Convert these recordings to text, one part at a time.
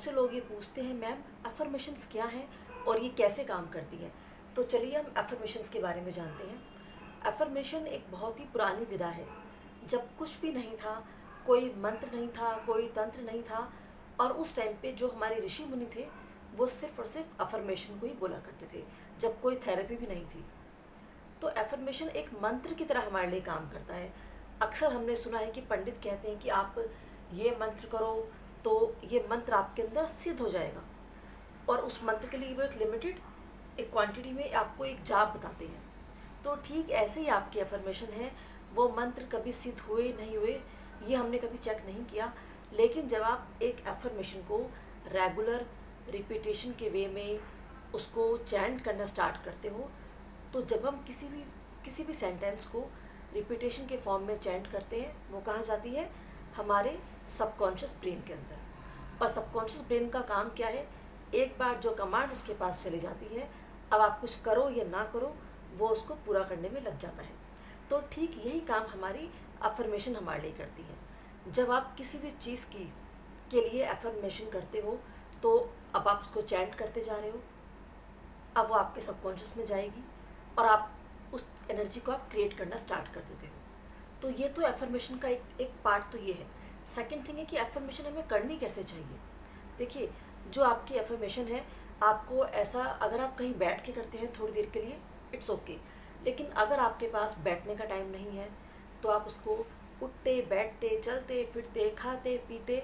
से लोग ये पूछते हैं मैम अफर्मेशंस क्या हैं और ये कैसे काम करती हैं। तो चलिए हम अफर्मेशंस के बारे में जानते हैं। अफर्मेशन एक बहुत ही पुरानी विधा है। जब कुछ भी नहीं था, कोई मंत्र नहीं था, कोई तंत्र नहीं था, और उस टाइम पे जो हमारे ऋषि मुनि थे वो सिर्फ और सिर्फ अफर्मेशन को ही बोला करते थे, जब कोई थेरेपी भी नहीं थी। तो एफर्मेशन एक मंत्र की तरह हमारे लिए काम करता है। अक्सर हमने सुना है कि पंडित कहते हैं कि आप ये मंत्र करो तो ये मंत्र आपके अंदर सिद्ध हो जाएगा, और उस मंत्र के लिए वो एक लिमिटेड एक क्वांटिटी में आपको एक जाप बताते हैं। तो ठीक ऐसे ही आपकी एफर्मेशन है। वो मंत्र कभी सिद्ध हुए नहीं हुए ये हमने कभी चेक नहीं किया, लेकिन जब आप एक एफर्मेशन को रेगुलर रिपीटेशन के वे में उसको चैंट करना स्टार्ट करते हो, तो जब हम किसी भी सेंटेंस को रिपीटेशन के फॉर्म में चैंट करते हैं, वो कहाँ जाती है? हमारे सबकॉन्शियस ब्रेन के अंदर। और सबकॉन्शियस ब्रेन का काम क्या है? एक बार जो कमांड उसके पास चली जाती है, अब आप कुछ करो या ना करो, वो उसको पूरा करने में लग जाता है। तो ठीक यही काम हमारी अफर्मेशन हमारे लिए करती है। जब आप किसी भी चीज़ के लिए अफर्मेशन करते हो, तो अब आप उसको चैंट करते जा रहे हो, अब वो आपके सबकॉन्शियस में जाएगी और आप उस एनर्जी को आप क्रिएट करना स्टार्ट कर देते हो। तो ये तो एफर्मेशन का एक पार्ट तो ये है। सेकंड थिंग है कि एफर्मेशन हमें करनी कैसे चाहिए। देखिए, जो आपकी एफर्मेशन है, आपको ऐसा अगर आप कहीं बैठ के करते हैं थोड़ी देर के लिए, इट्स ओके। लेकिन अगर आपके पास बैठने का टाइम नहीं है, तो आप उसको उठते बैठते चलते फिरते खाते पीते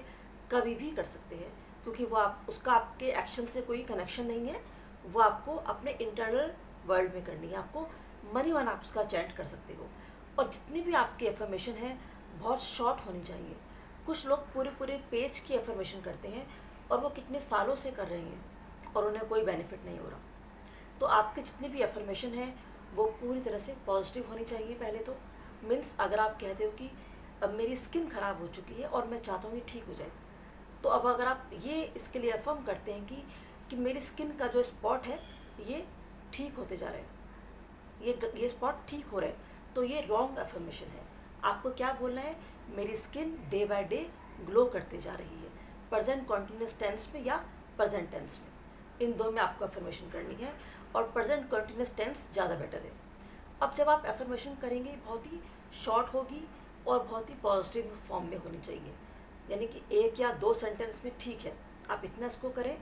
कभी भी कर सकते हैं, क्योंकि वो उसका आपके एक्शन से कोई कनेक्शन नहीं है। वो आपको अपने इंटरनल वर्ल्ड में करनी है। आपको मन ही मन आप उसका चैंट कर सकते हो। और जितनी भी आपकी एफर्मेशन है बहुत शॉर्ट होनी चाहिए। कुछ लोग पूरे पूरे पेज की एफर्मेशन करते हैं और वो कितने सालों से कर रहे हैं और उन्हें कोई बेनिफिट नहीं हो रहा। तो आपके जितनी भी एफर्मेशन है वो पूरी तरह से पॉजिटिव होनी चाहिए। पहले तो मीन्स अगर आप कहते हो कि अब मेरी स्किन ख़राब हो चुकी है और मैं चाहता हूँ ये ठीक हो जाए, तो अब अगर आप ये इसके लिए अफर्म करते हैं कि मेरी स्किन का जो स्पॉट है ये ठीक होते जा रहे हैं, ये स्पॉट ठीक हो रहे हैं, तो ये रॉन्ग अफर्मेशन है। आपको क्या बोलना है? मेरी skin day by day glow करते जा रही है। प्रेजेंट कॉन्टिन्यूस टेंस में या प्रेजेंट टेंस में, इन दो में आपको अफर्मेशन करनी है, और प्रेजेंट कॉन्टिन्यूस टेंस ज़्यादा बेटर है। अब जब आप अफर्मेशन करेंगे बहुत ही शॉर्ट होगी और बहुत ही पॉजिटिव फॉर्म में होनी चाहिए। यानी कि 1 या 2 सेंटेंस में ठीक है, आप इतना इसको करें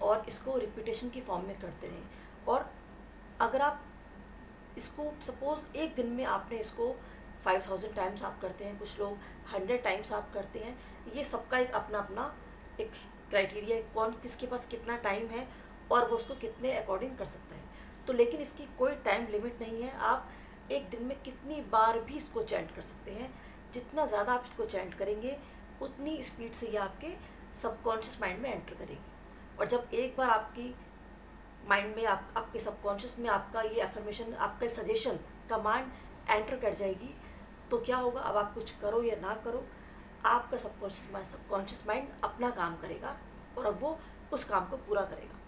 और इसको रिपीटेशन की फॉर्म में करते रहें। और अगर आप इसको सपोज़ एक दिन में आपने इसको 5000 टाइम्स आप करते हैं, कुछ लोग 100 टाइम्स आप करते हैं, ये सबका एक अपना अपना एक क्राइटेरिया है, कौन किसके पास कितना टाइम है और वो उसको कितने अकॉर्डिंग कर सकता है। तो लेकिन इसकी कोई टाइम लिमिट नहीं है। आप एक दिन में कितनी बार भी इसको चैंट कर सकते हैं। जितना ज़्यादा आप इसको चैंट करेंगे उतनी स्पीड से ये आपके सबकॉन्शियस माइंड में एंटर करेगी। और जब एक बार आपकी माइंड में आपके सबकॉन्शियस में आपका ये अफर्मेशन, आपका सजेशन, कमांड एंटर कर जाएगी, तो क्या होगा? अब आप कुछ करो या ना करो, आपका सबकॉन्शियस माइंड अपना काम करेगा और अब वो उस काम को पूरा करेगा,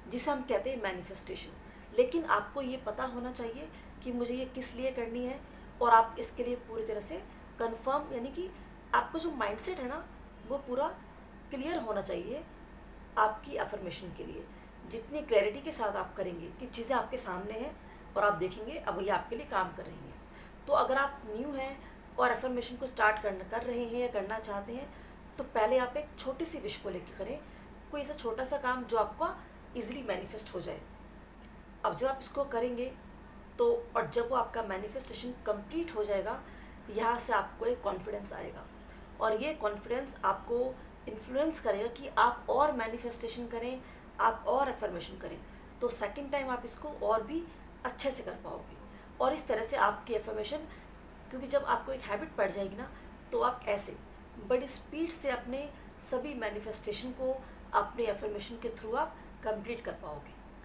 जिसे हम कहते हैं मैनिफेस्टेशन। लेकिन आपको ये पता होना चाहिए कि मुझे ये किस लिए करनी है, और आप इसके लिए पूरी तरह से कंफर्म, यानी कि आपका जो माइंडसेट है ना वो पूरा क्लियर होना चाहिए आपकी अफर्मेशन के लिए। जितनी क्लैरिटी के साथ आप करेंगे कि चीज़ें आपके सामने हैं और आप देखेंगे अब ये आपके लिए काम कर रही हैं। तो अगर आप न्यू हैं और अफर्मेशन को स्टार्ट कर रहे हैं या करना चाहते हैं, तो पहले आप एक छोटी सी विश को लेकर करें, कोई ऐसा छोटा सा काम जो आपका ईजिली मैनिफेस्ट हो जाए। अब जब आप इसको करेंगे तो, और जब वो आपका मैनिफेस्टेशन कंप्लीट हो जाएगा, यहाँ से आपको एक कॉन्फिडेंस आएगा, और ये कॉन्फिडेंस आपको इन्फ्लुएंस करेगा कि आप और मैनिफेस्टेशन करें, आप और अफर्मेशन करें। तो सेकंड टाइम आप इसको और भी अच्छे से कर पाओगे। और इस तरह से आपकी अफर्मेशन, क्योंकि जब आपको एक हैबिट पड़ जाएगी ना, तो आप ऐसे बड़ी स्पीड से अपने सभी मैनिफेस्टेशन को अपने अफर्मेशन के थ्रू आप कंप्लीट कर पाओगे।